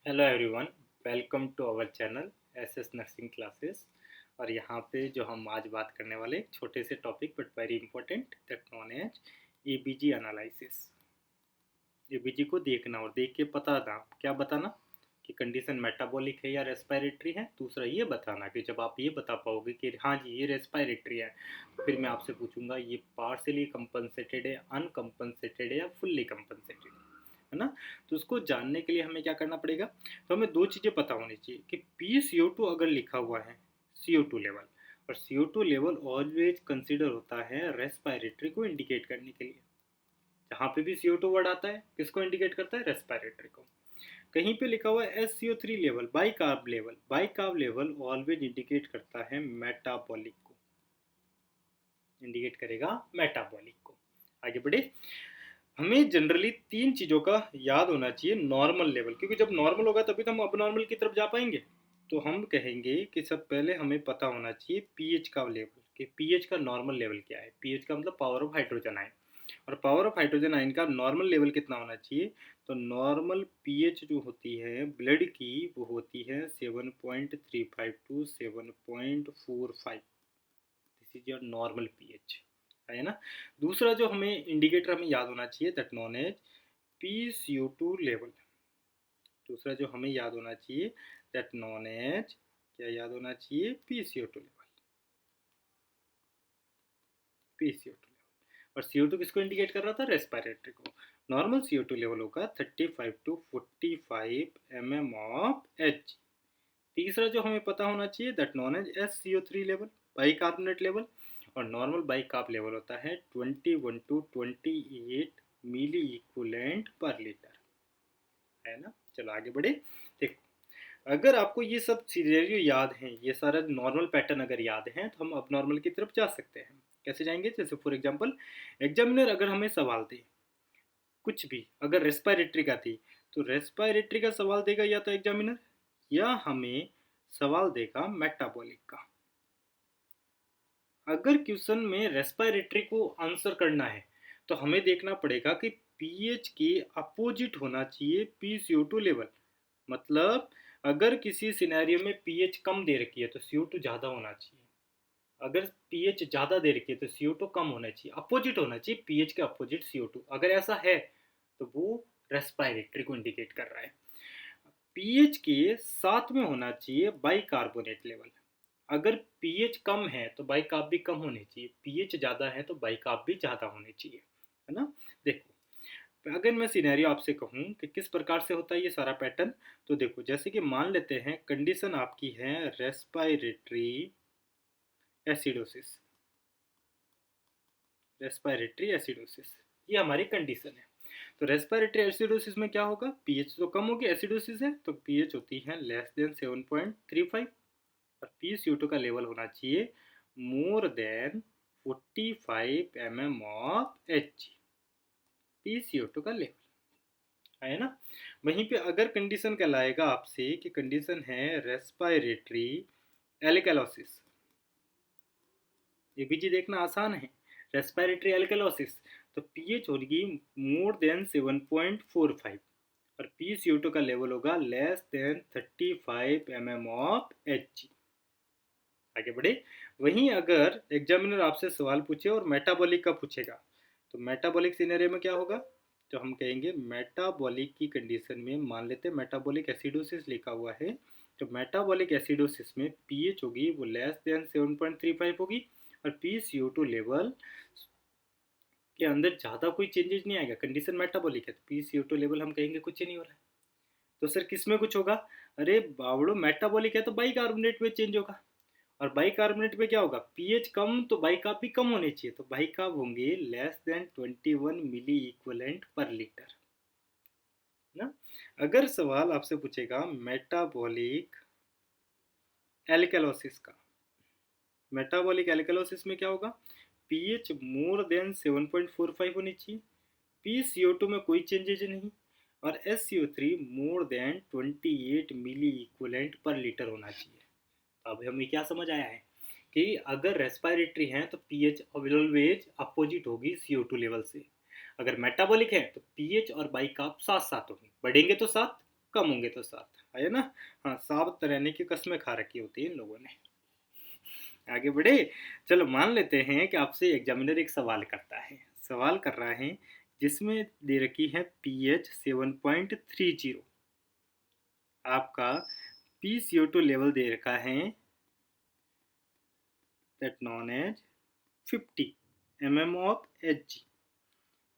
Hello everyone, welcome to our channel SS nursing classes. और यहाँ पे जो हम आज बात करने वाले एक छोटे से topic but very important that known as ABG analysis. ABG को देखना और देख के बताना, क्या बताना कि कंडीशन मेटाबॉलिक है या रेस्पिरेटरी है। दूसरा ये बताना कि जब आप ये बता पाओगे कि हाँ जी ये रेस्पिरेटरी है, तो फिर मैं आपसे पूछूंगा ये पार्शियली कंपनसेटेड है, अनकंपनसेटेड है या फुल्ली कंपनसेटेड है ना। तो उसको जानने के लिए हमें क्या करना पड़ेगा, तो हमें दो चीज़ें पता होनी चाहिए कि PCO2 अगर लिखा हुआ है CO2 लेवल, और CO2 लेवल ऑलवेज कंसिडर होता है रेस्पिरेटरी को इंडिकेट करने के लिए। जहाँ पे भी CO2 वर्ड आता है किसको इंडिकेट करता है, रेस्पिरेटरी को। कहीं पे लिखा हुआ है SCO3 level, bicarb level, bicarb level always indicate करता है मेटाबॉलिक को, इंडिकेट करेगा मेटाबॉलिक को। आगे बढ़े, हमें जनरली तीन चीज़ों का याद होना चाहिए नॉर्मल लेवल, क्योंकि जब नॉर्मल होगा तभी तो हम अब नॉर्मल की तरफ जा पाएंगे। तो हम कहेंगे कि सब पहले हमें पता होना चाहिए पीएच का लेवल, कि पीएच का नॉर्मल लेवल क्या है। पीएच का मतलब पावर ऑफ हाइड्रोजन आयन, और पावर ऑफ हाइड्रोजन आयन का नॉर्मल लेवल कितना होना चाहिए। तो नॉर्मल पीएच जो होती है ब्लड की वो होती है 7.35 to 7.45। This is your normal pH, है ना। दूसरा जो हमें इंडिकेटर हमें याद होना चाहिए that known as PCO2 level. दूसरा जो हमें याद होना चाहिए दैट नॉन एज, क्या याद होना चाहिए, PCO2 लेवल, PCO2 लेवल। और CO2 किसको इंडिकेट कर रहा था, रेस्पिरेटरी को। नॉर्मल CO2 लेवल होगा 35 टू 45 mm ऑफ Hg। तीसरा जो हमें पता होना चाहिए that known as SCO3 level, bicarbonate level. और नॉर्मल बाइकार्ब लेवल होता है 21 to 28 milliequivalent per litre, है ना। चलो आगे बढ़े। देखो, अगर आपको ये सब सिनेरियो याद हैं, ये सारा नॉर्मल पैटर्न अगर याद है, तो हम अब नॉर्मल की तरफ जा सकते हैं। कैसे जाएंगे, जैसे फॉर एग्जांपल एग्जामिनर अगर हमें सवाल दे कुछ भी, अगर रेस्पिरेटरी का थी तो रेस्पिरेटरी का सवाल देगा या तो एग्जामिनर, या हमें सवाल देगा मेटाबॉलिक का। अगर क्वेश्चन में रेस्पिरेटरी को आंसर करना है तो हमें देखना पड़ेगा कि पीएच के अपोजिट होना चाहिए PCO2 लेवल। मतलब अगर किसी सिनेरियो में पीएच कम दे रखी है तो CO2 ज़्यादा होना चाहिए, अगर पीएच ज़्यादा दे रखी है तो CO2 कम होना चाहिए, अपोजिट होना चाहिए, पीएच के अपोजिट CO2। अगर ऐसा है तो वो रेस्पिरेटरी को इंडिकेट कर रहा है। पीएच के साथ में होना चाहिए बाइकार्बोनेट लेवल। अगर पीएच कम है तो बाइकार्ब भी कम होने चाहिए, पीएच ज़्यादा है तो बाइकार्ब भी ज़्यादा होने चाहिए, है ना। देखो, अगर मैं सिनेरियो आपसे कहूँ कि किस प्रकार से होता है ये सारा पैटर्न, तो देखो जैसे कि मान लेते हैं कंडीशन आपकी है रेस्पिरेटरी एसिडोसिस, रेस्पिरेटरी एसिडोसिस, ये हमारी कंडीशन है। तो रेस्पिरेटरी एसिडोसिस में क्या होगा, पीएच तो कम होगी, एसिडोसिस है तो पीएच होती है लेस देन 7.35, और PCO2 का लेवल होना चाहिए more than 45 mm of Hg, PCO2 का लेवल, है ना। वहीं पे अगर कंडीशन कहलाएगा आपसे कि कंडीशन है रेस्पिरेटरी एल्कलोसिस, एबीजी देखना आसान है, रेस्पिरेटरी एल्कलोसिस, तो पीएच होगी मोर देन 7.45, और PCO2 का लेवल होगा less than 35 mm of Hg। आगे बढ़े, वहीं अगर एग्जामिनर आपसे सवाल पूछे और मेटाबॉलिक का पूछेगा, तो मेटाबॉलिक सिनेरियो में क्या होगा, तो हम कहेंगे मेटाबॉलिक की कंडीशन में मान लेते हैं मेटाबॉलिक एसिडोसिस लिखा हुआ है, तो मेटाबॉलिक एसिडोसिस में पीएच होगी वो लेस देन 7.35 होगी, और PCO2 लेवल के अंदर ज़्यादा कोई चेंजेस नहीं आएगा। कंडीशन मेटाबॉलिक है तो PCO2 लेवल हम कहेंगे कुछ नहीं हो रहा है। तो सर किस में कुछ होगा, अरे बावड़ो मेटाबॉलिक है तो बाइकार्बोनेट में चेंज होगा, और बाइकार्बोनेट में क्या होगा, पीएच कम तो बाइकार्ब भी कम होने चाहिए, तो बाइकार्ब होंगे लेस देन 21 मिली इक्विवेलेंट पर लीटर ना। अगर सवाल आपसे पूछेगा मेटाबॉलिक एल्कलोसिस का, मेटाबॉलिक एल्कलोसिस में क्या होगा, पीएच मोर देन 7.45 होनी चाहिए, PCO2 में कोई चेंजेज नहीं, और SCO3 more than 28 milliequivalent per litre होना चाहिए। अब हमें क्या समझ आया है कि अगर रेस्पिरेटरी है तो पीएच ऑलवेज अपोजिट होगी CO2 लेवल से, अगर मेटाबॉलिक है तो पीएच और बाइकार्ब साथ साथ होंगे, बढ़ेंगे तो साथ, कम होंगे तो 7 है ना। हाँ, सात रहने की कस्में खा रखी होती है इन लोगों ने। आगे बढ़े। चलो मान लेते हैं कि आपसे एग्जामिनर एक सवाल करता है, सवाल कर रहा है जिसमें दे रखी है pH 7.30, आपका PCO2 लेवल दे रखा है that known as 50 mm of Hg,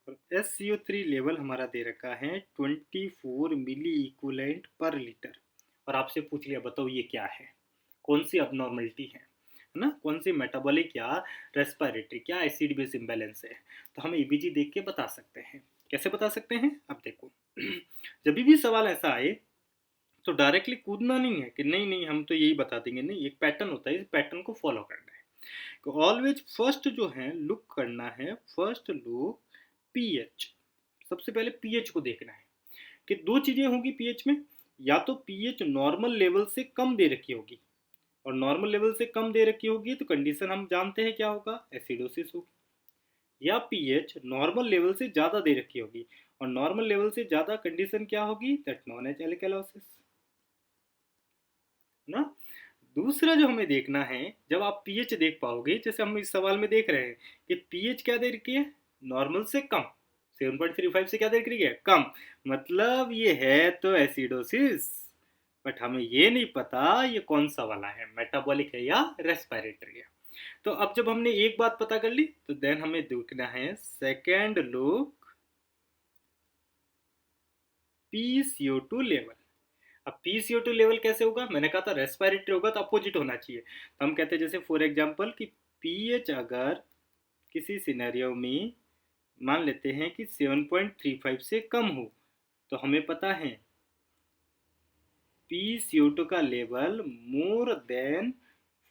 और SCO3 लेवल हमारा दे रखा है 24 मिली इक्विवेलेंट पर लीटर। और आपसे पूछ लिया बताओ ये क्या है, कौन सी अबनॉर्मलिटी है ना, कौन सी मेटाबॉलिक या रेस्पिरेटरी क्या एसिड बेस इम्बैलेंस है। तो हम ईबीजी देख के बता सकते हैं। कैसे बता सकते हैं, अब देखो जब भी सवाल ऐसा आए तो डायरेक्टली कूदना नहीं है कि नहीं नहीं हम तो यही बता देंगे, नहीं, एक पैटर्न होता है, इस पैटर्न को फॉलो करना है। तो ऑलवेज फर्स्ट जो है लुक करना है, फर्स्ट लुक पीएच। सबसे पहले पीएच को देखना है कि दो चीजें होंगी पीएच में, या तो पीएच नॉर्मल लेवल से कम दे रखी होगी, और नॉर्मल लेवल से कम दे रखी होगी तो कंडीशन हम जानते हैं क्या होगा, एसिडोसिस होगी। या पीएच नॉर्मल लेवल से ज़्यादा दे रखी होगी, और नॉर्मल लेवल से ज़्यादा कंडीशन क्या होगी, दैट नॉन एज एल्कलोसिस ना। दूसरा जो हमें देखना है, जब आप पीएच देख पाओगे, जैसे हम इस सवाल में देख रहे हैं कि पीएच क्या दे रखी है, नॉर्मल से कम, 7.35 से क्या दे रखी है, कम, मतलब ये है तो एसिडोसिस। बट हमें ये नहीं पता ये कौन सा वाला है, मेटाबॉलिक है या रेस्पिरेटरी है। तो अब जब हमने एक बात पता कर ली तो देन हमें देखना है सेकेंड लुक PCO2 लेवल। अब PCO2 लेवल कैसे होगा, मैंने कहा था रेस्पिरेटरी होगा तो अपोजिट होना चाहिए। तो हम कहते हैं जैसे फॉर एग्जांपल कि पीएच अगर किसी सिनेरियो में मान लेते हैं कि 7.35 से कम हो, तो हमें पता है PCO2 का level more than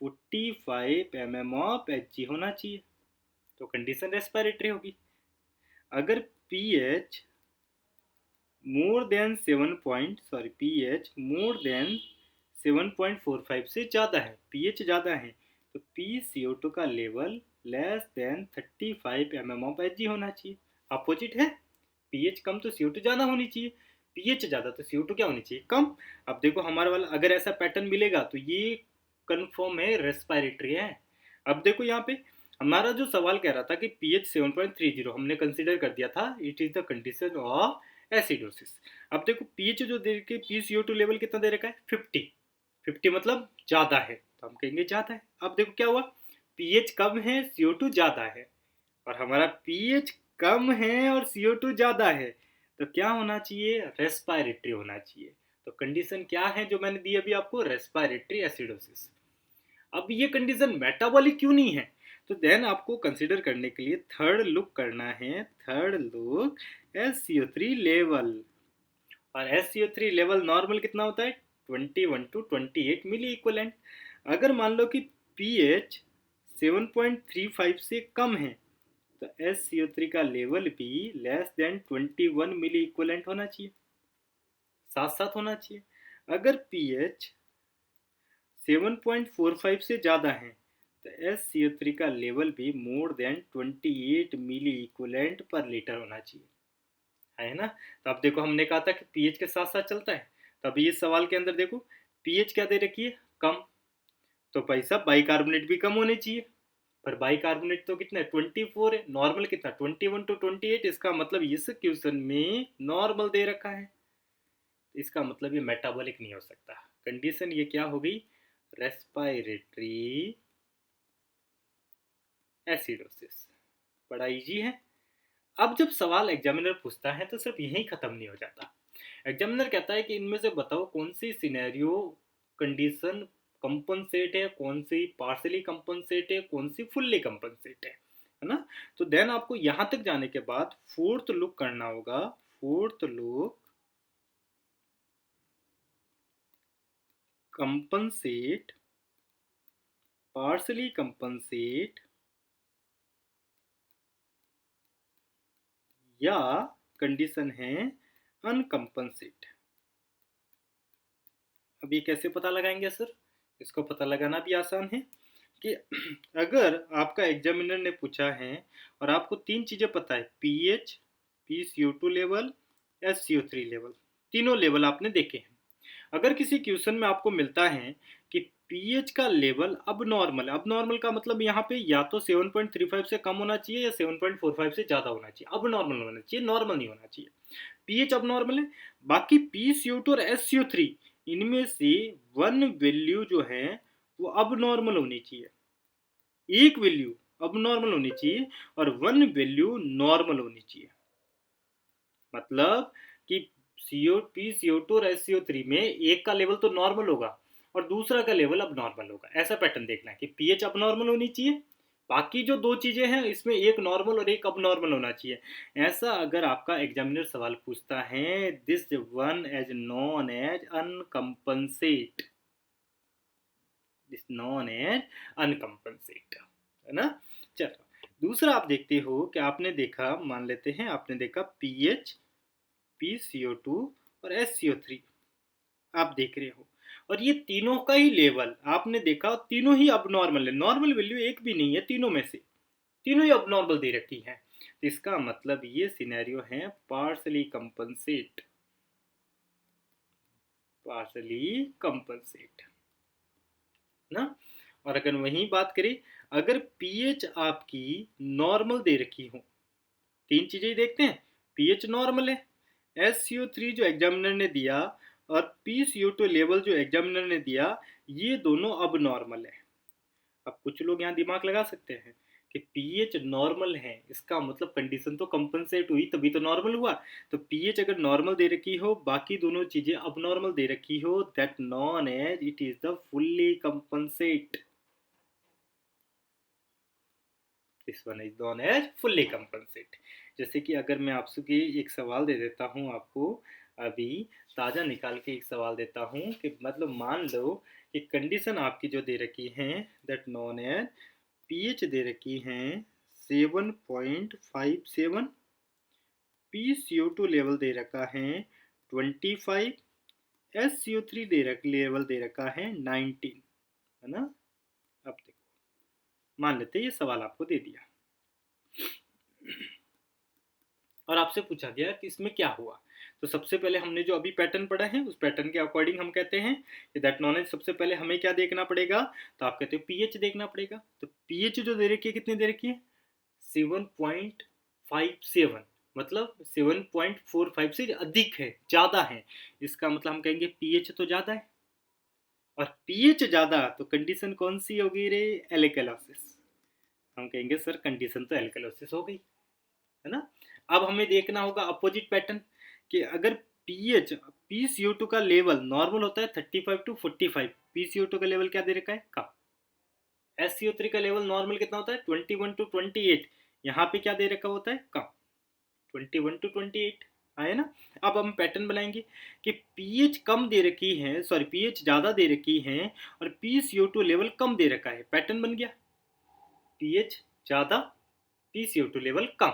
45 mm of Hg होना चाहिए, तो कंडीशन रेस्पिरेटरी होगी। अगर pH मोर देन 7.45 से ज़्यादा है, pH ज़्यादा है, तो PCO2 का level less than 35 mm of Hg होना चाहिए। अपोजिट है, pH कम तो CO2 ज़्यादा होनी चाहिए, pH ज़्यादा तो CO2 क्या होनी चाहिए, कम। अब देखो हमारे वाला अगर ऐसा पैटर्न मिलेगा तो ये कन्फर्म है रेस्पिरेटरी है। अब देखो यहाँ पे हमारा जो सवाल कह रहा था कि pH 7.30 हमने कंसीडर कर दिया था it is the condition of acidosis. अब देखो pH जो दे के PCO2 लेवल कितना दे रखा है, 50 मतलब ज़्यादा है, तो हम कहेंगे ज़्यादा है। अब देखो क्या हुआ, pH कम है CO2 ज़्यादा है, और हमारा pH कम है और CO2 ज़्यादा है, तो क्या होना चाहिए, रेस्पिरेटरी होना चाहिए। तो कंडीशन क्या है जो मैंने दी अभी आपको, रेस्पिरेटरी एसिडोसिस। अब ये कंडीशन मेटाबॉलिक क्यों नहीं है, तो देन आपको कंसीडर करने के लिए थर्ड लुक करना है, थर्ड लुक SCO3 लेवल। और SCO3 लेवल नॉर्मल कितना होता है, 21 to 28 मिली इक्वलेंट। अगर मान लो कि pH 7.35 से कम है तो SCO3 का लेवल भी लेस देन 21 मिली इक्वलेंट होना चाहिए, साथ साथ होना चाहिए। अगर pH 7.45 से ज़्यादा है तो SCO3 का लेवल भी मोर देन 28 मिली इक्वलेंट पर लीटर होना चाहिए, है ना। तो अब देखो हमने कहा था कि pH के साथ साथ चलता है, तो अभी इस सवाल के अंदर देखो pH क्या दे रखी है, कम, तो भाई साहब बाइकार्बोनेट भी कम होने चाहिए, पर बाइकार्बोनेट तो कितना है, 24 है, नॉर्मल कितना 21 to 28, इसका मतलब इस क्वेश्चन में नॉर्मल दे रखा है, इसका मतलब ये मेटाबॉलिक नहीं हो सकता। कंडीशन ये क्या हो गई, रेस्पिरेटरी एसिडोसिस। बड़ा इजी है। अब जब सवाल एग्जामिनर पूछता है तो सिर्फ यही खत्म नहीं हो जाता। एग्जामिनर कहता है कि इनमें से बताओ कौन सी सिनेरियो कंडीशन कंपनसेट है, कौन सी पार्शली कंपनसेट है, कौन सी फुल्ली कंपनसेट है ना। तो देन आपको यहां तक जाने के बाद फोर्थ लुक करना होगा, fourth look compensate, partially compensate या कंडीशन है अनकंपनसेट। अब ये कैसे पता लगाएंगे सर, इसको पता लगाना भी आसान है कि अगर आपका एग्जामिनर ने पूछा है और आपको तीन चीज़ें पता है, pH, PCO2 level, SCO3 level, तीनों लेवल आपने देखे हैं। अगर किसी क्वेश्चन में आपको मिलता है कि पीएच का लेवल अब नॉर्मल है, अब नॉर्मल का मतलब यहाँ पे या तो 7.35 से कम होना चाहिए या 7.45 से ज़्यादा होना चाहिए, अब नॉर्मल होना चाहिए, नॉर्मल नहीं होना चाहिए। पीएच अब नॉर्मल है, बाकी PCO2 और SCO3 इनमें से वन वैल्यू जो है वो अब नॉर्मल होनी चाहिए, एक वैल्यू अब नॉर्मल होनी चाहिए और वन वैल्यू नॉर्मल होनी चाहिए। मतलब कि PCO2 और SCO3 में एक का लेवल तो नॉर्मल होगा और दूसरा का लेवल अब नॉर्मल होगा। ऐसा पैटर्न देखना है कि पीएच अब नॉर्मल होनी चाहिए, बाकी जो दो चीजें हैं इसमें एक नॉर्मल और एक अब नॉर्मल होना चाहिए। ऐसा अगर आपका एग्जामिनर सवाल पूछता है, this one as known as uncompensated, this known as uncompensated, है ना। चलो दूसरा आप देखते हो कि आपने देखा, मान लेते हैं आपने देखा पीएच, PCO2 और SCO3 आप देख रहे हो, और ये तीनों का ही लेवल आपने देखा, तीनों ही अब नॉर्मल है, नॉर्मल वैल्यू एक भी नहीं है, तीनों में से तीनों ही अब नॉर्मल दे रखी है। तो इसका मतलब ये सिनेरियो है पार्शली कंपनसेट, पार्शली कंपनसेट ना। और अगर वही बात करें, अगर पीएच आपकी नॉर्मल दे रखी हो, तीन चीजें ही देखते हैं, पीएच नॉर्मल है, SCO3 जो एग्जामिनर ने दिया और PCO2 लेवल जो एग्जामिनर ने दिया, ये दोनों अब नॉर्मल है। अब कुछ लोग यहाँ दिमाग लगा सकते हैं कि पीएच नॉर्मल है, इसका मतलब कंडीशन तो कंपनसेट हुई तभी तो नॉर्मल हुआ। तो पीएच अगर नॉर्मल दे रखी हो, बाकी दोनों चीजें अब नॉर्मल दे रखी हो, that known as it is the fully compensate, this one is known as fully compensate. जैसे कि अगर मैं आपसे एक सवाल दे देता हूँ आपको, अभी ताज़ा निकाल के एक सवाल देता हूँ कि मतलब मान लो कि कंडीशन आपकी जो दे रखी है, दैट नॉन एज पीएच दे रखी है 7.57, PCO2 लेवल दे रखा है 25, SCO3 लेवल दे रखा है 19, है ना। अब देखो, मान लेते ये सवाल आपको दे दिया और आपसे पूछा गया कि इसमें क्या हुआ। तो सबसे पहले हमने जो अभी पैटर्न पढ़ा है उस पैटर्न के अकॉर्डिंग हम कहते हैं कि दैट नॉलेज, सबसे पहले हमें क्या देखना पड़ेगा, तो आप कहते हो पीएच देखना पड़ेगा। तो पीएच जो दे रखी है कितनी दे रखी है, 7.57, मतलब 7.45 से अधिक है, ज़्यादा है। इसका मतलब हम कहेंगे पीएच तो ज़्यादा है, और पीएच ज़्यादा तो कंडीशन कौन सी होगी रे, एल्कलोसिस। हम कहेंगे सर कंडीशन तो एल्कलोसिस हो गई, है ना। अब हमें देखना होगा अपोजिट पैटर्न कि अगर पीएच, PCO2 का लेवल नॉर्मल होता है 35 to 45, PCO2 का लेवल क्या दे रखा है, कम। SCO3 का लेवल नॉर्मल कितना होता है 21 to 28, यहाँ पे क्या दे रखा होता है, कम, 21 to 28 आए ना। अब हम पैटर्न बनाएंगे कि पीएच कम दे रखी है, सॉरी पीएच ज़्यादा दे रखी है और PCO2 लेवल कम दे रखा है, पैटर्न बन गया पीएच ज़्यादा PCO2 लेवल कम।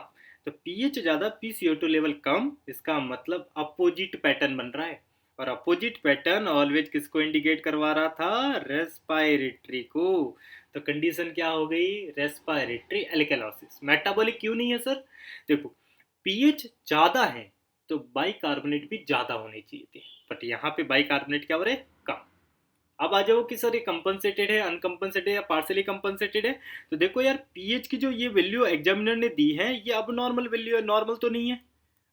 तो पीएच ज़्यादा PCO2 लेवल कम, इसका मतलब अपोजिट पैटर्न बन रहा है, और अपोजिट पैटर्न ऑलवेज किसको इंडिकेट करवा रहा था, रेस्पायरेटरी को। तो कंडीशन क्या हो गई, रेस्पायरेटरी एल्कलोसिस। मेटाबॉलिक क्यों नहीं है सर, देखो पीएच ज़्यादा है तो बाइकार्बोनेट भी ज़्यादा होने चाहिए थे, बट यहाँ पे बाइकार्बोनेट क्या हो रहे, कम। अब आ जाओ कि सर ये कंपनसेटेड है, अनकंपनसेटेड या पार्सली कंपनसेटेड है। तो देखो यार पीएच की जो ये वैल्यू एग्जामिनर ने दी है ये अब नॉर्मल वैल्यू है, नॉर्मल तो नहीं है,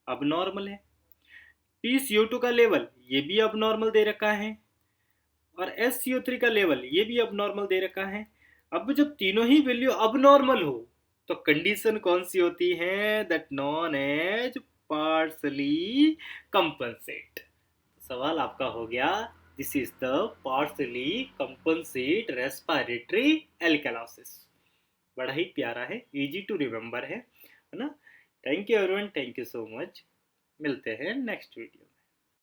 अब नॉर्मल है। PCO2 का लेवल ये भी अब नॉर्मल दे रखा है, और SCO3 का लेवल ये भी अब नॉर्मल दे रखा है। अब जब तीनों ही वैल्यू अब नॉर्मल हो तो कंडीशन कौन सी होती है, that known as partially compensate. सवाल आपका हो गया, this is the partially compensate respiratory alkalosis. बड़ा ही प्यारा है, इजी टू रिमेम्बर है ना। Thank you everyone, thank you so much, मिलते हैं नेक्स्ट वीडियो।